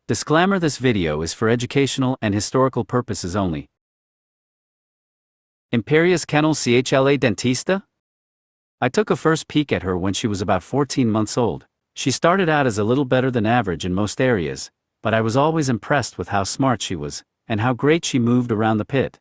Disclaimer: this video is for educational and historical purposes only. Imperius Kennels CHLA Dentista? I took a first peek at her when she was about 14 months old. She started out as a little better than average in most areas, but I was always impressed with how smart she was, and how great she moved around the pit.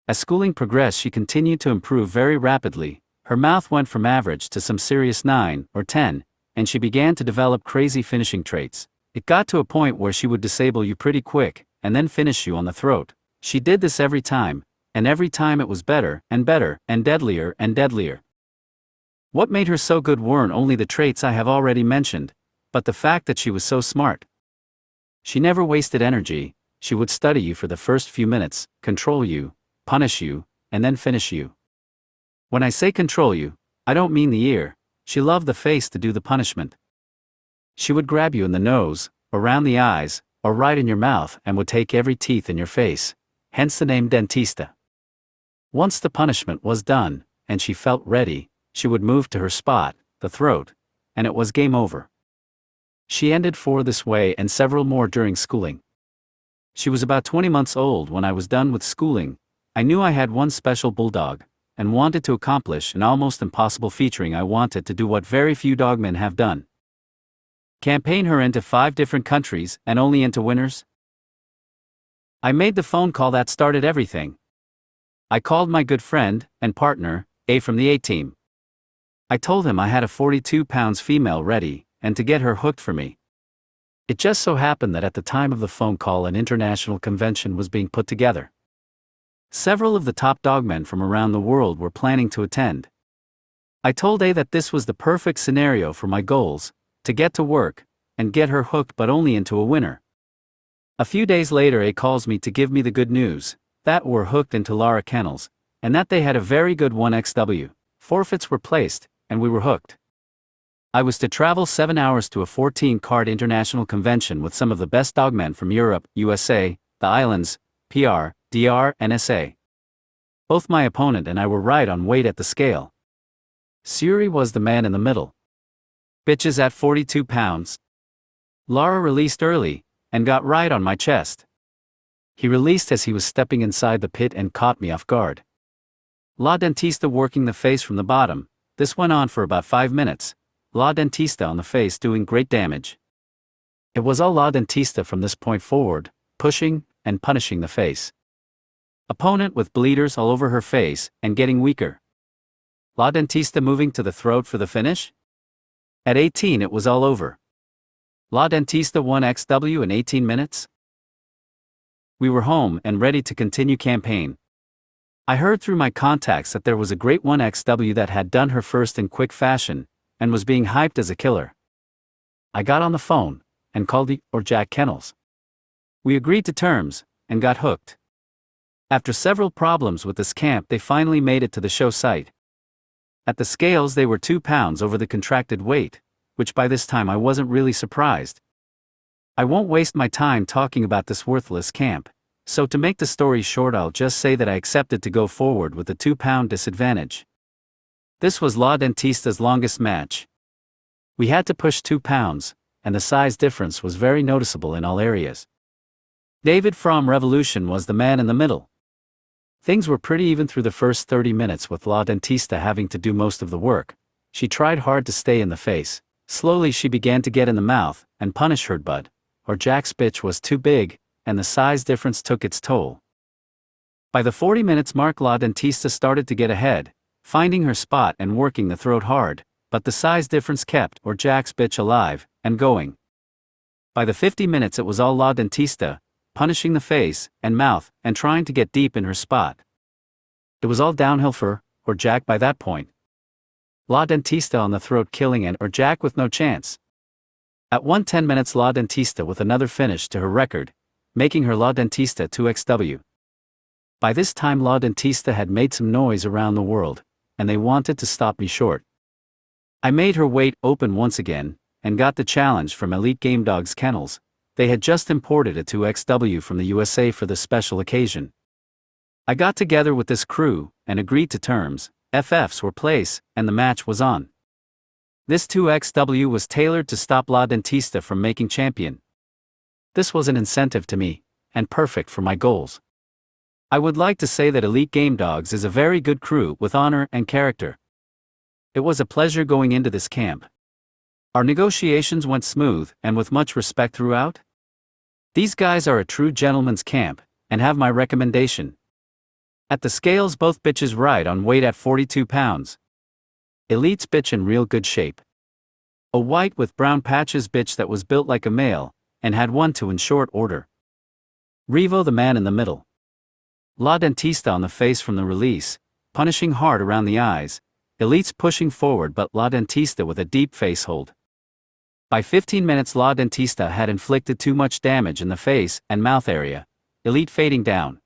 As schooling progressed, she continued to improve very rapidly. Her mouth went from average to some serious 9 or 10, and she began to develop crazy finishing traits. It got to a point where she would disable you pretty quick, and then finish you on the throat. She did this every time, and every time it was better, and deadlier and deadlier. What made her so good weren't only the traits I have already mentioned, but the fact that she was so smart. She never wasted energy. She would study you for the first few minutes, control you, punish you, and then finish you. When I say control you, I don't mean the ear. She loved the face to do the punishment. She would grab you in the nose, around the eyes, or right in your mouth, and would take every teeth in your face, hence the name dentista. Once the punishment was done, and she felt ready, she would move to her spot, the throat, and it was game over. She ended 4 this way and several more during schooling. She was about 20 months old when I was done with schooling. I knew I had one special bulldog, and wanted to accomplish an almost impossible featuring. I wanted to do what very few dogmen have done. Campaign her into 5 different countries and only into winners. I made the phone call that started everything. I called my good friend and partner, A from the A-team. I told him I had a 42 pounds female ready, and to get her hooked for me. It just so happened that at the time of the phone call an international convention was being put together. Several of the top dogmen from around the world were planning to attend. I told A that this was the perfect scenario for my goals, to get to work, and get her hooked, but only into a winner. A few days later A calls me to give me the good news, that we're hooked into Lara Kennels, and that they had a very good 1XW. Forfeits were placed, and we were hooked. I was to travel 7 hours to a 14-card international convention with some of the best dogmen from Europe, USA, the islands, PR, DR, and SA. Both my opponent and I were right on weight at the scale. Suri was the man in the middle. Bitches at 42 pounds. Lara released early, and got right on my chest. He released as he was stepping inside the pit and caught me off guard. La Dentista working the face from the bottom. This went on for about 5 minutes. La Dentista on the face doing great damage. It was all La Dentista from this point forward, pushing and punishing the face. Opponent with bleeders all over her face and getting weaker. La Dentista moving to the throat for the finish? At 18 it was all over. La Dentista 1XW in 18 minutes? We were home and ready to continue campaign. I heard through my contacts that there was a great 1XW that had done her first in quick fashion, and was being hyped as a killer. I got on the phone, and called the or Jack Kennels. We agreed to terms, and got hooked. After several problems with this camp they finally made it to the show site. At the scales they were 2 pounds over the contracted weight, which by this time I wasn't really surprised. I won't waste my time talking about this worthless camp, so to make the story short I'll just say that I accepted to go forward with the 2-pound disadvantage. This was La Dentista's longest match. We had to push 2 pounds, and the size difference was very noticeable in all areas. David from Revolution was the man in the middle. Things were pretty even through the first 30 minutes with La Dentista having to do most of the work. She tried hard to stay in the face. Slowly she began to get in the mouth, and punish her, but or Jack's bitch was too big, and the size difference took its toll. By the 40 minutes mark La Dentista started to get ahead, finding her spot and working the throat hard, but the size difference kept or Jack's bitch alive, and going. By the 50 minutes it was all La Dentista, punishing the face and mouth and trying to get deep in her spot. It was all downhill for or Jack by that point. La Dentista on the throat killing and or Jack with no chance. At 1:10 minutes La Dentista with another finish to her record, making her La Dentista 2XW. By this time La Dentista had made some noise around the world, and they wanted to stop me short. I made her weight open once again, and got the challenge from Elite Game Dogs Kennels. They had just imported a 2XW from the USA for this special occasion. I got together with this crew, and agreed to terms. FFs were placed, and the match was on. This 2XW was tailored to stop La Dentista from making champion. This was an incentive to me, and perfect for my goals. I would like to say that Elite Game Dogs is a very good crew with honor and character. It was a pleasure going into this camp. Our negotiations went smooth and with much respect throughout. These guys are a true gentleman's camp, and have my recommendation. At the scales, both bitches right on weight at 42 pounds. Elite's bitch in real good shape. A white with brown patches bitch that was built like a male, and had 1-2 in short order. Revo the man in the middle. La Dentista on the face from the release, punishing hard around the eyes. Elite's pushing forward but La Dentista with a deep face hold. By 15 minutes La Dentista had inflicted too much damage in the face and mouth area, Elite fading down.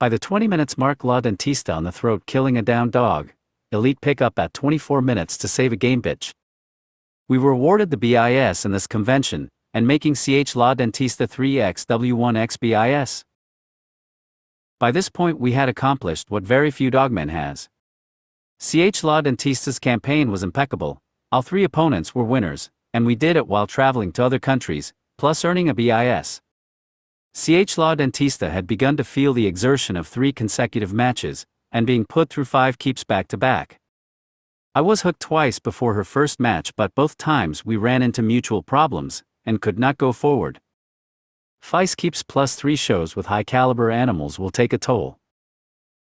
By the 20 minutes mark La Dentista on the throat killing a down dog, Elite pick up at 24 minutes to save a game bitch. We were awarded the BIS in this convention, and making CH La Dentista 3XW1X BIS. By this point we had accomplished what very few dogmen has. CH La Dentista's campaign was impeccable, all 3 opponents were winners, and we did it while traveling to other countries, plus earning a BIS. CH La Dentista had begun to feel the exertion of 3 consecutive matches, and being put through 5 keeps back-to-back. I was hooked twice before her first match, but both times we ran into mutual problems, and could not go forward. 5 keeps plus 3 shows with high-caliber animals will take a toll.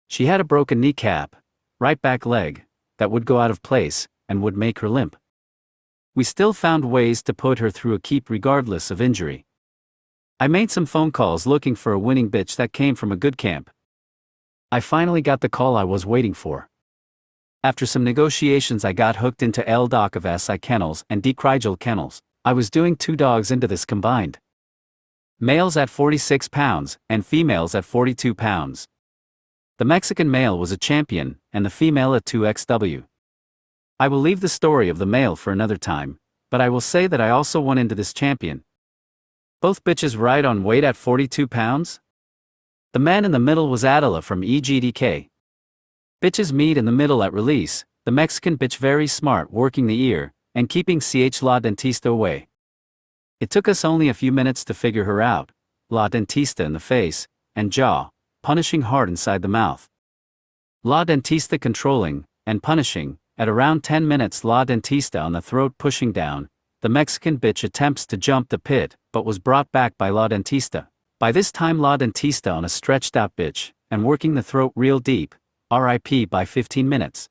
She had a broken kneecap, right back leg, that would go out of place, and would make her limp. We still found ways to put her through a keep regardless of injury. I made some phone calls looking for a winning bitch that came from a good camp. I finally got the call I was waiting for. After some negotiations I got hooked into L Doc of SI Kennels and D Krigel Kennels. I was doing 2 dogs into this combined. Males at 46 pounds, and females at 42 pounds. The Mexican male was a champion, and the female a 2XW. I will leave the story of the male for another time, but I will say that I also won into this champion. Both bitches right on weight at 42 pounds? The man in the middle was Adela from EGDK. Bitches meet in the middle at release, the Mexican bitch very smart working the ear, and keeping CH La Dentista away. It took us only a few minutes to figure her out, La Dentista in the face, and jaw, punishing hard inside the mouth. La Dentista controlling, and punishing, at around 10 minutes La Dentista on the throat pushing down, the Mexican bitch attempts to jump the pit, but was brought back by La Dentista. By this time La Dentista on a stretched out bitch, and working the throat real deep, RIP by 15 minutes.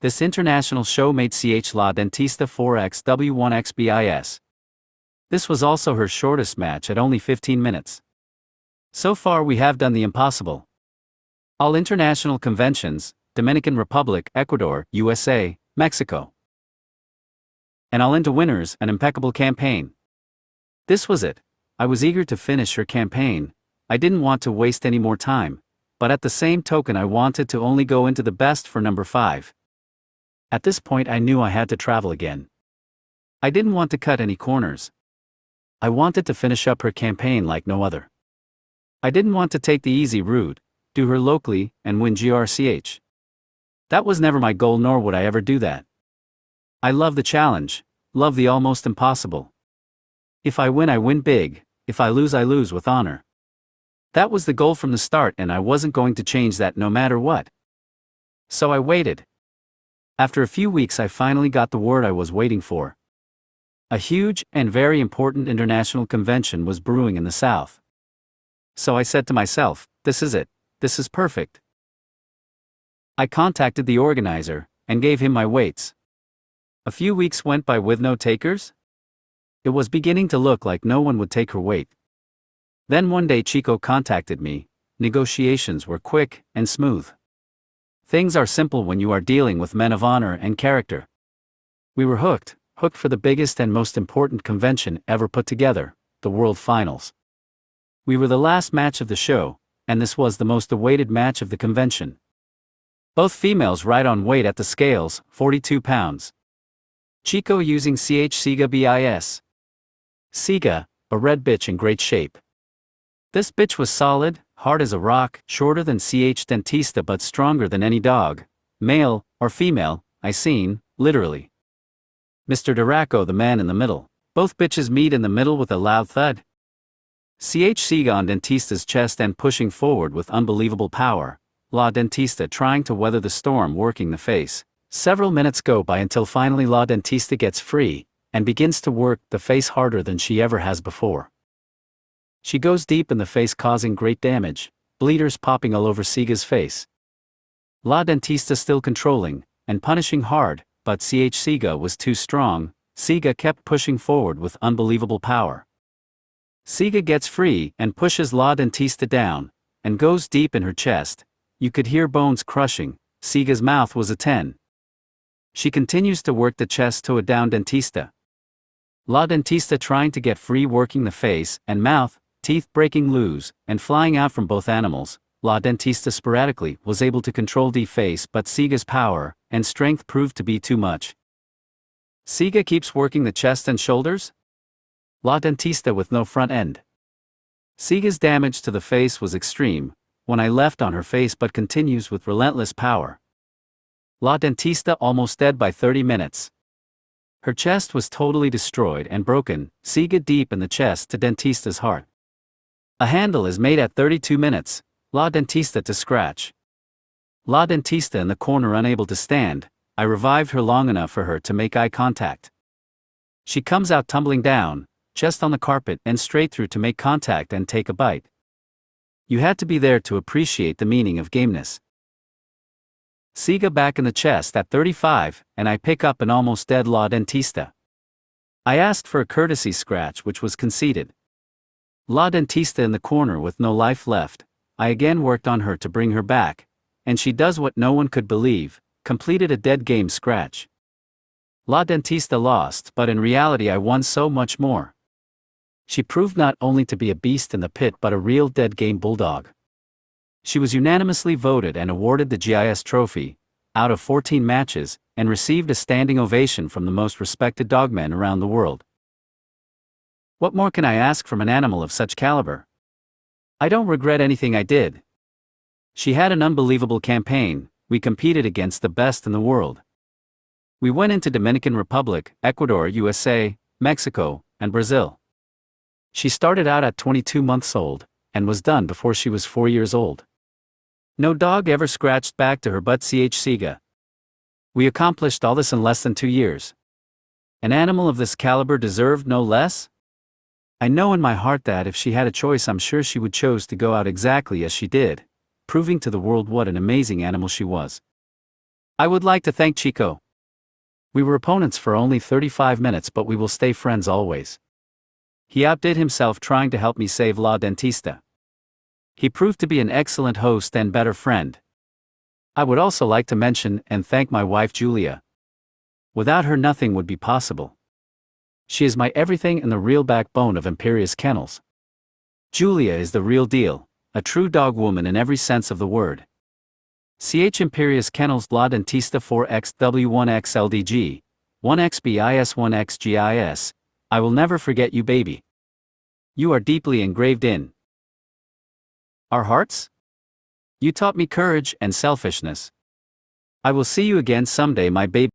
This international show made CH La Dentista 4XW1X BIS. This was also her shortest match at only 15 minutes. So far we have done the impossible. All international conventions, Dominican Republic, Ecuador, USA, Mexico. And all into winners, an impeccable campaign. This was it. I was eager to finish her campaign. I didn't want to waste any more time, but at the same token I wanted to only go into the best for number 5. At this point I knew I had to travel again. I didn't want to cut any corners. I wanted to finish up her campaign like no other. I didn't want to take the easy route, do her locally, and win GRCH. That was never my goal, nor would I ever do that. I love the challenge, love the almost impossible. If I win big, if I lose with honor. That was the goal from the start, and I wasn't going to change that no matter what. So I waited. After a few weeks I finally got the word I was waiting for. A huge and very important international convention was brewing in the South. So I said to myself, this is it, this is perfect. I contacted the organizer, and gave him my weights. A few weeks went by with no takers. It was beginning to look like no one would take her weight. Then one day Chico contacted me. Negotiations were quick and smooth. Things are simple when you are dealing with men of honor and character. We were hooked for the biggest and most important convention ever put together, the World Finals. We were the last match of the show, and this was the most awaited match of the convention. Both females right on weight at the scales, 42 pounds. Chico using CH Siga BIS. Siga, a red bitch in great shape. This bitch was solid, hard as a rock, shorter than CH Dentista but stronger than any dog, male or female, I seen, literally. Mr. Duraco the man in the middle, Both bitches meet in the middle with a loud thud. CH Siga on Dentista's chest and pushing forward with unbelievable power. La Dentista trying to weather the storm, working the face. Several minutes go by until finally La Dentista gets free, and begins to work the face harder than she ever has before. She goes deep in the face, causing great damage, bleeders popping all over Siga's face. La Dentista still controlling, and punishing hard, but CH Siga was too strong. Siga kept pushing forward with unbelievable power. Siga gets free and pushes La Dentista down, and goes deep in her chest. You could hear bones crushing. Siga's mouth was a 10. She continues to work the chest to a down Dentista. La Dentista trying to get free, working the face and mouth, teeth breaking loose and flying out from both animals. La Dentista sporadically was able to control the face, but Siga's power and strength proved to be too much. Siga keeps working the chest and shoulders. La Dentista with no front end. Siga's damage to the face was extreme, when I left on her face, but continues with relentless power. La Dentista almost dead by 30 minutes. Her chest was totally destroyed and broken. Siga deep in the chest to Dentista's heart. A handle is made at 32 minutes. La Dentista to scratch. La Dentista in the corner, unable to stand. I revived her long enough for her to make eye contact. She comes out tumbling down, chest on the carpet and straight through to make contact and take a bite. You had to be there to appreciate the meaning of gameness. Siga back in the chest at 35, and I pick up an almost dead La Dentista. I asked for a courtesy scratch, which was conceded. La Dentista in the corner with no life left. I again worked on her to bring her back, and she does what no one could believe, completed a dead game scratch. La Dentista lost, but in reality I won so much more. She proved not only to be a beast in the pit but a real dead game bulldog. She was unanimously voted and awarded the GIS trophy, out of 14 matches, and received a standing ovation from the most respected dogmen around the world. What more can I ask from an animal of such caliber? I don't regret anything I did. She had an unbelievable campaign. We competed against the best in the world. We went into Dominican Republic, Ecuador, USA, Mexico, and Brazil. She started out at 22 months old, and was done before she was 4 years old. No dog ever scratched back to her but CH Siga. We accomplished all this in less than 2 years. An animal of this caliber deserved no less? I know in my heart that if she had a choice, I'm sure she would choose to go out exactly as she did, proving to the world what an amazing animal she was. I would like to thank Chico. We were opponents for only 35 minutes, but we will stay friends always. He outdid himself trying to help me save La Dentista. He proved to be an excellent host and better friend. I would also like to mention and thank my wife Julia. Without her nothing would be possible. She is my everything and the real backbone of Imperious Kennels. Julia is the real deal, a true dog woman in every sense of the word. CH Imperious Kennels La Dentista 4XW1XLDG, 1XBIS 1XGIS, I will never forget you, baby. You are deeply engraved in our hearts? You taught me courage and selfishness. I will see you again someday, my baby.